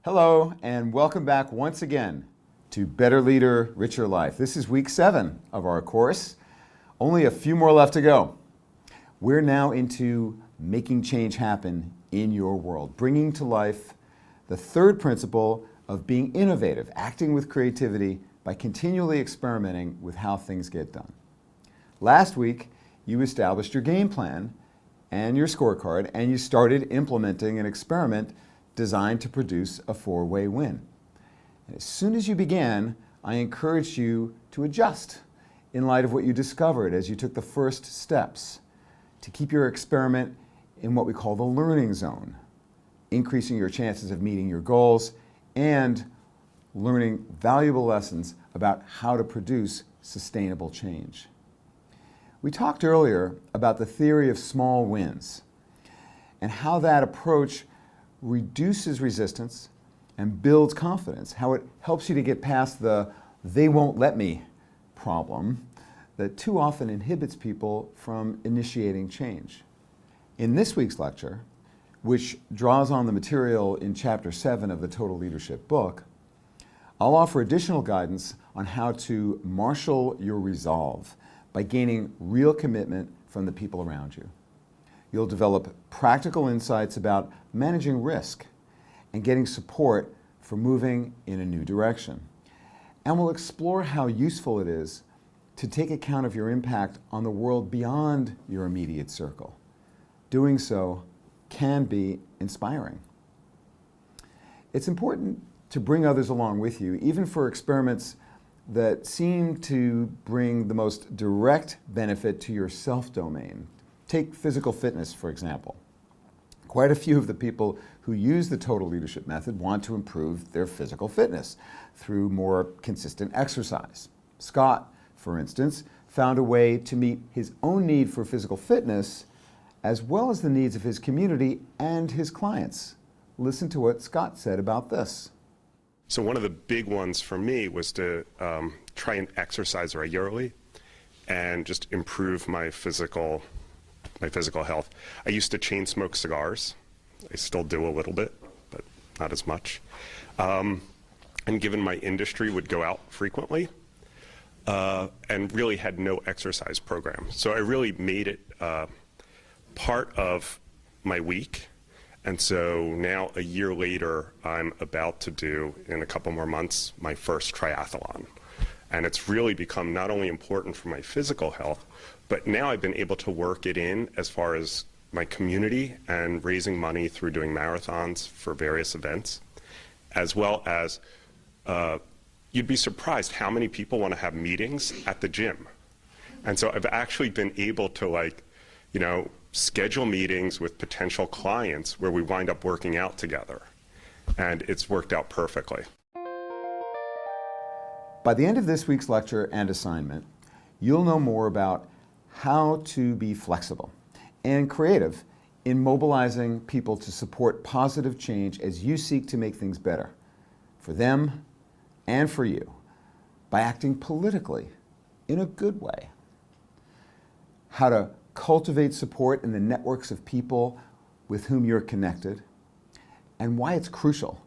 Hello, and welcome back once again to Better Leader, Richer Life. This is week 7 of our course. Only a few more left to go. We're now into making change happen in your world, bringing to life the third principle of being innovative, acting with creativity by continually experimenting with how things get done. Last week, you established your game plan and your scorecard, and you started implementing an experiment designed to produce a 4-way win. And as soon as you began, I encouraged you to adjust in light of what you discovered as you took the first steps to keep your experiment in what we call the learning zone, increasing your chances of meeting your goals and learning valuable lessons about how to produce sustainable change. We talked earlier about the theory of small wins and how that approach reduces resistance and builds confidence, how it helps you to get past the "they won't let me" problem that too often inhibits people from initiating change. In this week's lecture, which draws on the material in Chapter 7 of the Total Leadership book, I'll offer additional guidance on how to marshal your resolve by gaining real commitment from the people around you. You'll develop practical insights about managing risk and getting support for moving in a new direction. And we'll explore how useful it is to take account of your impact on the world beyond your immediate circle. Doing so can be inspiring. It's important to bring others along with you, even for experiments that seem to bring the most direct benefit to your self-domain. Take physical fitness, for example. Quite a few of the people who use the Total Leadership method want to improve their physical fitness through more consistent exercise. Scott, for instance, found a way to meet his own need for physical fitness as well as the needs of his community and his clients. Listen to what Scott said about this. So one of the big ones for me was to try and exercise regularly and just improve my physical health. I used to chain smoke cigars. I still do a little bit, but not as much. And given my industry, would go out frequently and really had no exercise program. So I really made it part of my week. And so now, a year later, I'm about to do, in a couple more months, my first triathlon. And it's really become not only important for my physical health, but now I've been able to work it in as far as my community and raising money through doing marathons for various events, as well as you'd be surprised how many people want to have meetings at the gym. And so I've actually been able to schedule meetings with potential clients where we wind up working out together. And it's worked out perfectly. By the end of this week's lecture and assignment, you'll know more about how to be flexible and creative in mobilizing people to support positive change as you seek to make things better for them and for you by acting politically in a good way. How to cultivate support in the networks of people with whom you're connected, and why it's crucial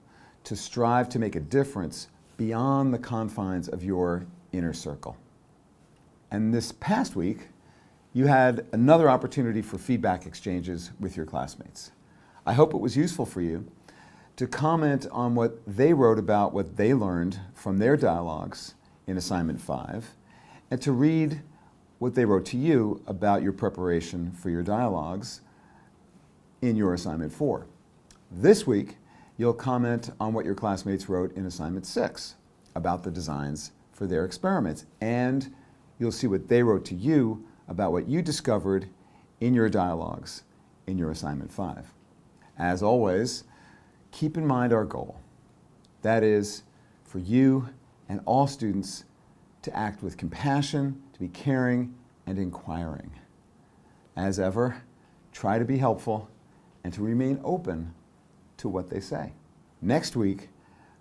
to strive to make a difference beyond the confines of your inner circle. And this past week, you had another opportunity for feedback exchanges with your classmates. I hope it was useful for you to comment on what they wrote about what they learned from their dialogues in Assignment 5, and to read what they wrote to you about your preparation for your dialogues in your Assignment 4. This week, you'll comment on what your classmates wrote in Assignment 6 about the designs for their experiments, and you'll see what they wrote to you about what you discovered in your dialogues in your Assignment 5. As always, keep in mind our goal. That is, for you and all students to act with compassion, to be caring and inquiring. As ever, try to be helpful and to remain open to what they say. Next week,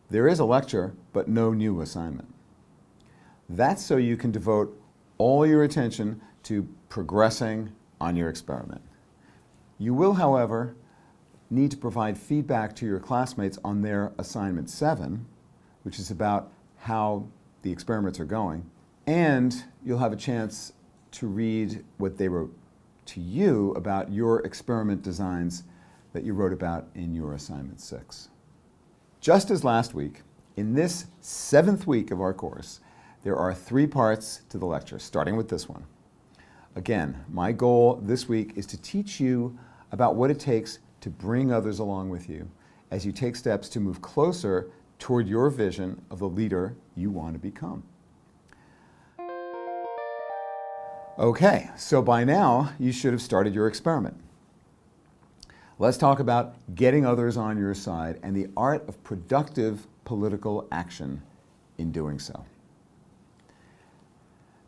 there is a lecture, but no new assignment. That's so you can devote all your attention to progressing on your experiment. You will, however, need to provide feedback to your classmates on their assignment 7, which is about how the experiments are going, and you'll have a chance to read what they wrote to you about your experiment designs that you wrote about in your assignment 6. Just as last week, in this 7th week of our course, there are 3 parts to the lecture, starting with this one. Again, my goal this week is to teach you about what it takes to bring others along with you as you take steps to move closer toward your vision of the leader you want to become. Okay, so by now you should have started your experiment. Let's talk about getting others on your side and the art of productive political action in doing so.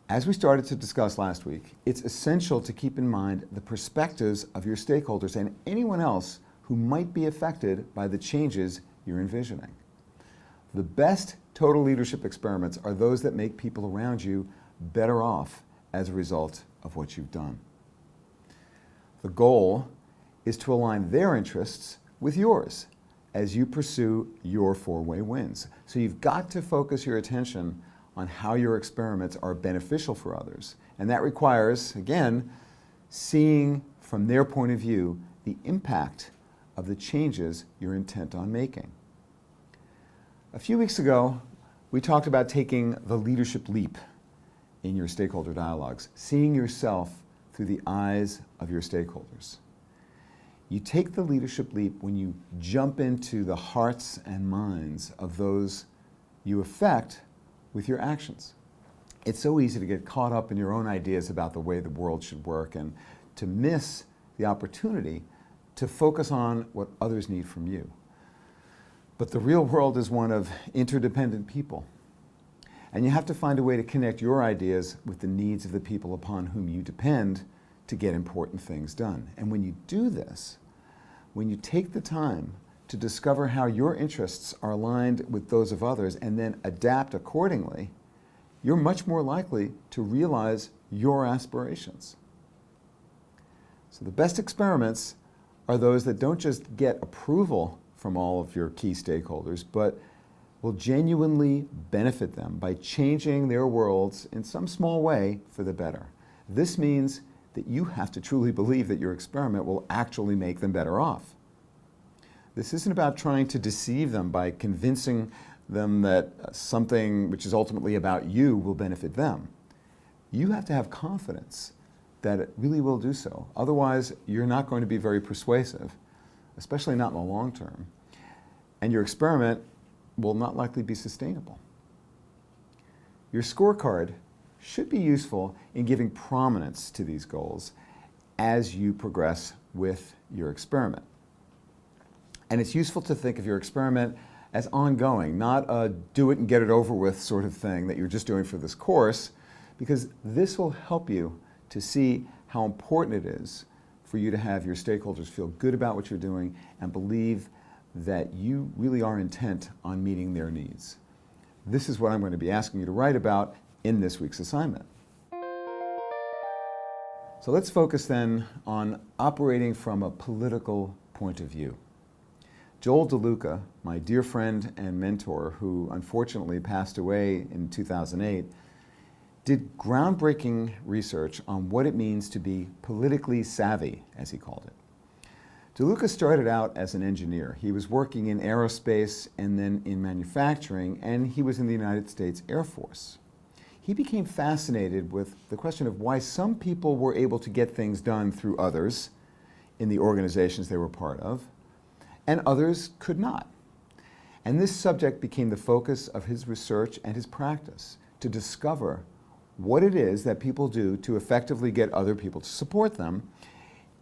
As we started to discuss last week, it's essential to keep in mind the perspectives of your stakeholders and anyone else who might be affected by the changes you're envisioning. The best total leadership experiments are those that make people around you better off as a result of what you've done. The goal is to align their interests with yours as you pursue your 4-way wins. So you've got to focus your attention on how your experiments are beneficial for others. And that requires, again, seeing from their point of view the impact of the changes you're intent on making. A few weeks ago, we talked about taking the leadership leap in your stakeholder dialogues, seeing yourself through the eyes of your stakeholders. You take the leadership leap when you jump into the hearts and minds of those you affect with your actions. It's so easy to get caught up in your own ideas about the way the world should work and to miss the opportunity to focus on what others need from you. But the real world is one of interdependent people. And you have to find a way to connect your ideas with the needs of the people upon whom you depend to get important things done. And when you do this, when you take the time to discover how your interests are aligned with those of others and then adapt accordingly, you're much more likely to realize your aspirations. So the best experiments are those that don't just get approval from all of your key stakeholders, but will genuinely benefit them by changing their worlds in some small way for the better. This means that you have to truly believe that your experiment will actually make them better off. This isn't about trying to deceive them by convincing them that something which is ultimately about you will benefit them. You have to have confidence that it really will do so. Otherwise, you're not going to be very persuasive, especially not in the long term. And your experiment will not likely be sustainable. Your scorecard should be useful in giving prominence to these goals as you progress with your experiment. And it's useful to think of your experiment as ongoing, not a do it and get it over with sort of thing that you're just doing for this course, because this will help you to see how important it is for you to have your stakeholders feel good about what you're doing and believe that you really are intent on meeting their needs. This is what I'm going to be asking you to write about in this week's assignment. So let's focus then on operating from a political point of view. Joel DeLuca, my dear friend and mentor, who unfortunately passed away in 2008, did groundbreaking research on what it means to be politically savvy, as he called it. DeLuca started out as an engineer. He was working in aerospace and then in manufacturing, and he was in the United States Air Force. He became fascinated with the question of why some people were able to get things done through others in the organizations they were part of, and others could not. And this subject became the focus of his research and his practice, to discover what it is that people do to effectively get other people to support them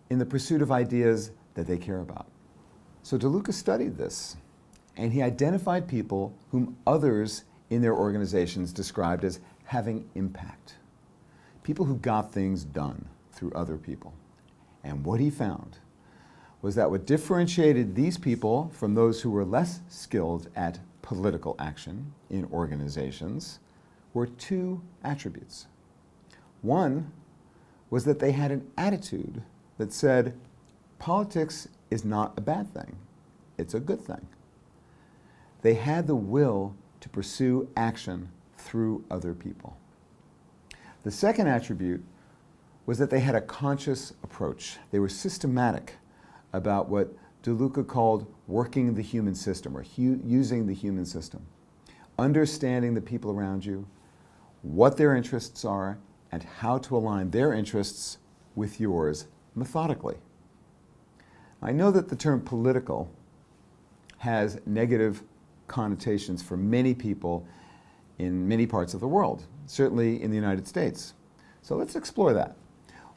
in the pursuit of ideas that they care about. So DeLuca studied this, and he identified people whom others in their organizations described as having impact, people who got things done through other people. And what he found was that what differentiated these people from those who were less skilled at political action in organizations were 2 attributes. One was that they had an attitude that said, politics is not a bad thing. It's a good thing. They had the will to pursue action through other people. The second attribute was that they had a conscious approach. They were systematic about what DeLuca called working the human system, or using the human system. Understanding the people around you, what their interests are, and how to align their interests with yours methodically. I know that the term political has negative connotations for many people in many parts of the world, certainly in the United States. So let's explore that.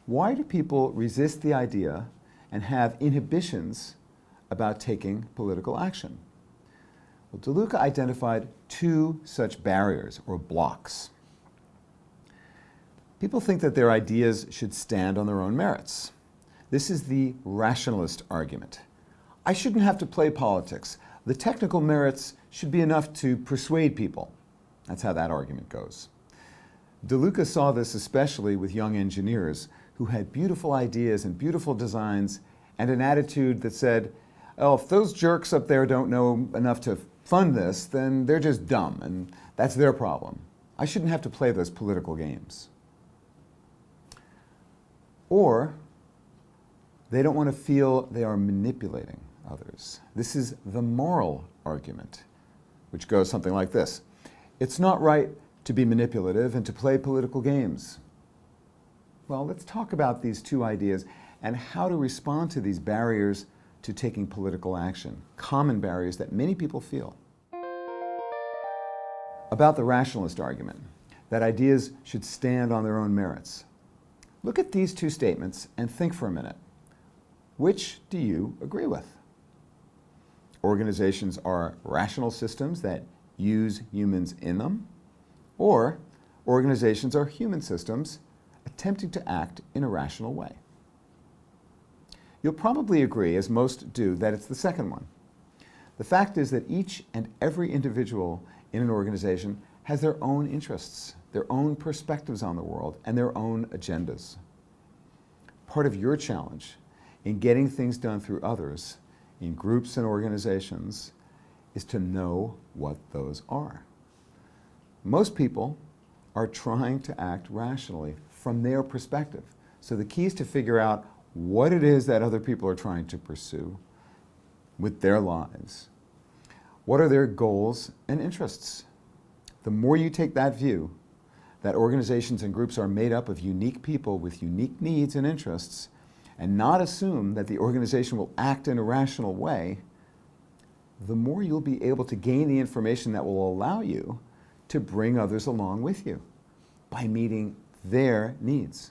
Why do people resist the idea and have inhibitions about taking political action? Well, DeLuca identified two such barriers or blocks. People think that their ideas should stand on their own merits. This is the rationalist argument. I shouldn't have to play politics. The technical merits should be enough to persuade people. That's how that argument goes. DeLuca saw this especially with young engineers who had beautiful ideas and beautiful designs and an attitude that said, oh, if those jerks up there don't know enough to fund this, then they're just dumb, and that's their problem. I shouldn't have to play those political games. Or they don't want to feel they are manipulating others. This is the moral argument, which goes something like this. It's not right to be manipulative and to play political games. Well, let's talk about these two ideas and how to respond to these barriers to taking political action, common barriers that many people feel. About the rationalist argument, that ideas should stand on their own merits. Look at these two statements and think for a minute. Which do you agree with? Organizations are rational systems that use humans in them, or organizations are human systems attempting to act in a rational way. You'll probably agree, as most do, that it's the second one. The fact is that each and every individual in an organization has their own interests, their own perspectives on the world, and their own agendas. Part of your challenge in getting things done through others, in groups and organizations, is to know what those are. Most people are trying to act rationally from their perspective. So the key is to figure out what it is that other people are trying to pursue with their lives. What are their goals and interests? The more you take that view, that organizations and groups are made up of unique people with unique needs and interests, and not assume that the organization will act in a rational way, the more you'll be able to gain the information that will allow you to bring others along with you by meeting their needs.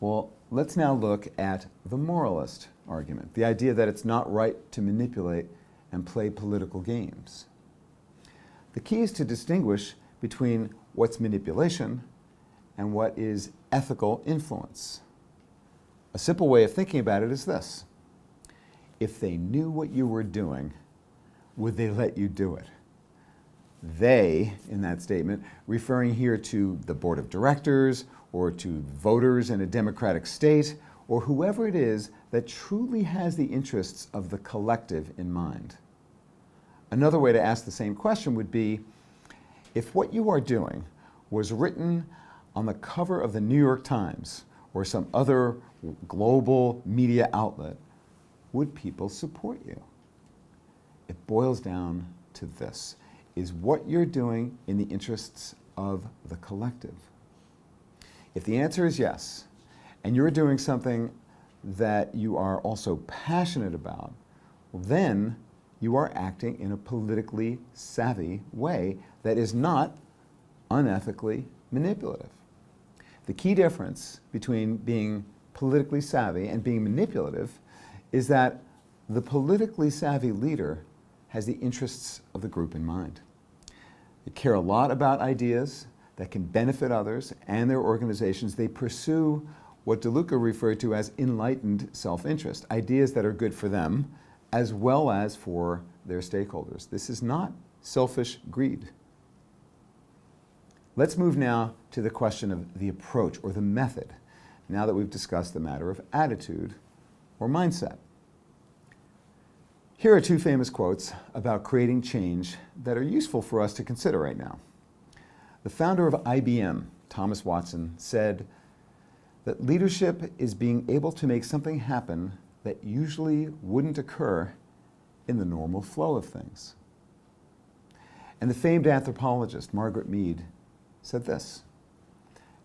Well, let's now look at the moralist argument, the idea that it's not right to manipulate and play political games. The key is to distinguish between what's manipulation and what is ethical influence. A simple way of thinking about it is this. If they knew what you were doing, would they let you do it? They, in that statement, referring here to the board of directors or to voters in a democratic state or whoever it is that truly has the interests of the collective in mind. Another way to ask the same question would be, if what you are doing was written on the cover of the New York Times or some other global media outlet, would people support you? It boils down to this. Is what you're doing in the interests of the collective? If the answer is yes, and you're doing something that you are also passionate about, well, then you are acting in a politically savvy way that is not unethically manipulative. The key difference between being politically savvy and being manipulative is that the politically savvy leader has the interests of the group in mind. They care a lot about ideas that can benefit others and their organizations. They pursue what DeLuca referred to as enlightened self-interest, ideas that are good for them as well as for their stakeholders. This is not selfish greed. Let's move now to the question of the approach or the method, now that we've discussed the matter of attitude or mindset. Here are two famous quotes about creating change that are useful for us to consider right now. The founder of IBM, Thomas Watson, said that leadership is being able to make something happen that usually wouldn't occur in the normal flow of things. And the famed anthropologist, Margaret Mead, said this: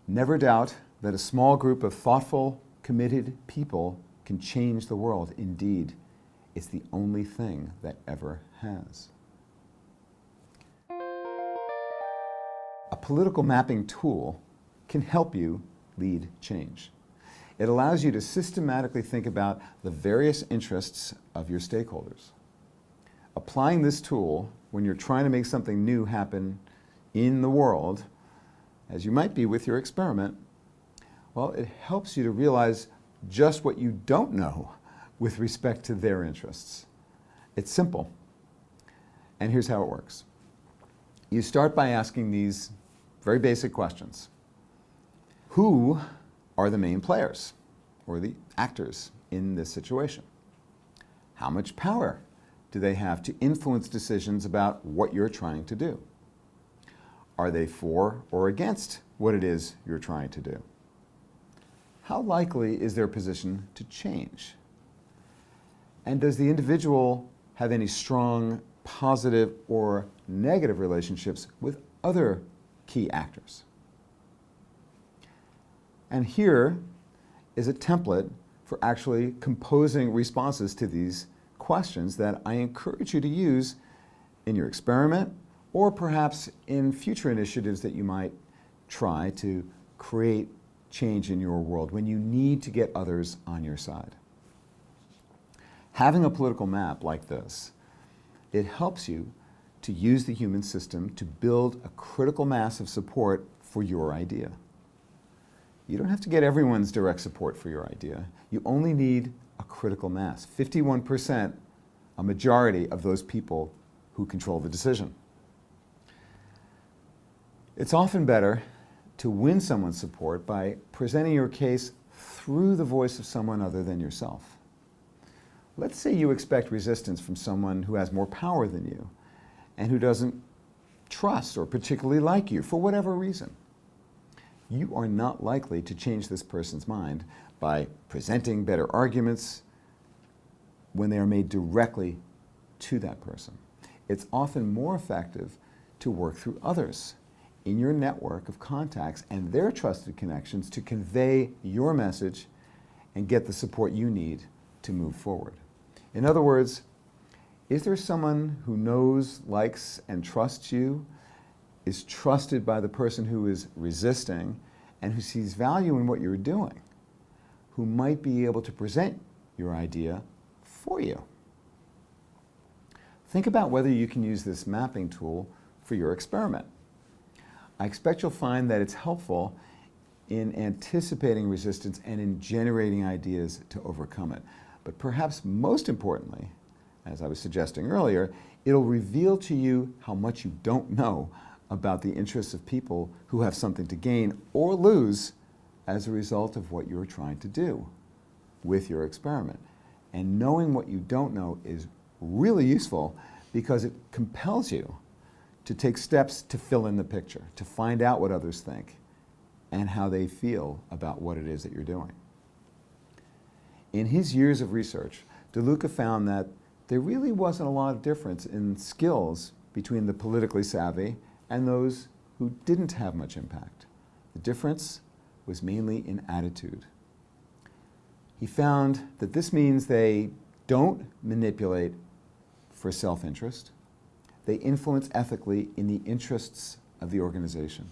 "Never doubt that a small group of thoughtful, committed people can change the world. Indeed, it's the only thing that ever has." A political mapping tool can help you lead change. It allows you to systematically think about the various interests of your stakeholders. Applying this tool when you're trying to make something new happen in the world, as you might be with your experiment, well, it helps you to realize just what you don't know with respect to their interests. It's simple, and here's how it works. You start by asking these very basic questions. Who are the main players or the actors in this situation? How much power do they have to influence decisions about what you're trying to do? Are they for or against what it is you're trying to do? How likely is their position to change? And does the individual have any strong positive or negative relationships with other key actors? And here is a template for actually composing responses to these questions that I encourage you to use in your experiment or perhaps in future initiatives that you might try to create change in your world when you need to get others on your side. Having a political map like this, it helps you to use the human system to build a critical mass of support for your idea. You don't have to get everyone's direct support for your idea. You only need a critical mass, 51%, a majority of those people who control the decision. It's often better to win someone's support by presenting your case through the voice of someone other than yourself. Let's say you expect resistance from someone who has more power than you and who doesn't trust or particularly like you for whatever reason. You are not likely to change this person's mind by presenting better arguments when they are made directly to that person. It's often more effective to work through others in your network of contacts and their trusted connections to convey your message and get the support you need to move forward. In other words, is there someone who knows, likes, and trusts you, is trusted by the person who is resisting, and who sees value in what you're doing, who might be able to present your idea for you? Think about whether you can use this mapping tool for your experiment. I expect you'll find that it's helpful in anticipating resistance and in generating ideas to overcome it. But perhaps most importantly, as I was suggesting earlier, it'll reveal to you how much you don't know about the interests of people who have something to gain or lose as a result of what you're trying to do with your experiment. And knowing what you don't know is really useful because it compels you to take steps to fill in the picture, to find out what others think and how they feel about what it is that you're doing. In his years of research, DeLuca found that there really wasn't a lot of difference in skills between the politically savvy and those who didn't have much impact. The difference was mainly in attitude. He found that this means they don't manipulate for self-interest. They influence ethically in the interests of the organization.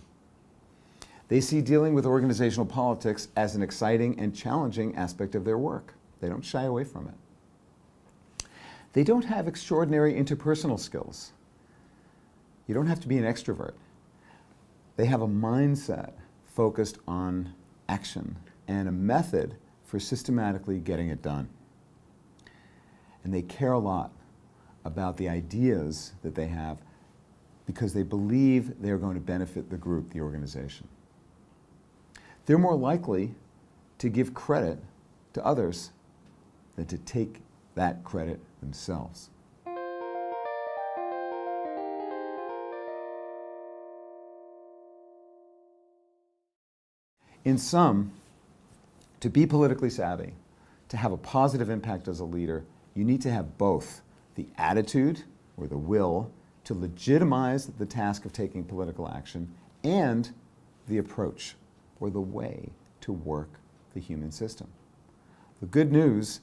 They see dealing with organizational politics as an exciting and challenging aspect of their work. They don't shy away from it. They don't have extraordinary interpersonal skills. You don't have to be an extrovert. They have a mindset focused on action and a method for systematically getting it done. And they care a lot about the ideas that they have because they believe they're going to benefit the group, the organization. They're more likely to give credit to others than to take that credit themselves. In sum, to be politically savvy, to have a positive impact as a leader, you need to have both the attitude or the will to legitimize the task of taking political action and the approach or the way to work the human system. The good news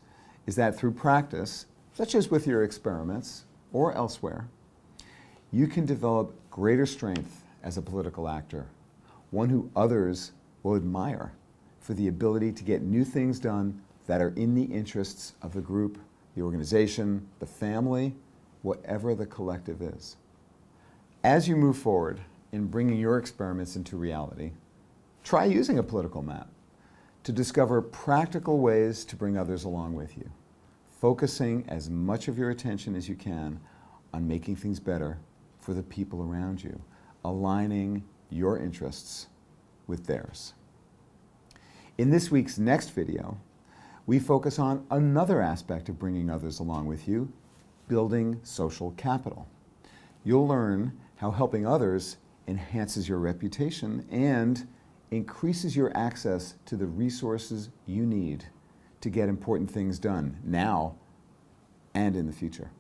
is that through practice, such as with your experiments or elsewhere, you can develop greater strength as a political actor, one who others will admire for the ability to get new things done that are in the interests of the group, the organization, the family, whatever the collective is. As you move forward in bringing your experiments into reality, try using a political map to discover practical ways to bring others along with you, focusing as much of your attention as you can on making things better for the people around you, aligning your interests with theirs. In this week's next video, we focus on another aspect of bringing others along with you, building social capital. You'll learn how helping others enhances your reputation and increases your access to the resources you need to get important things done now and in the future.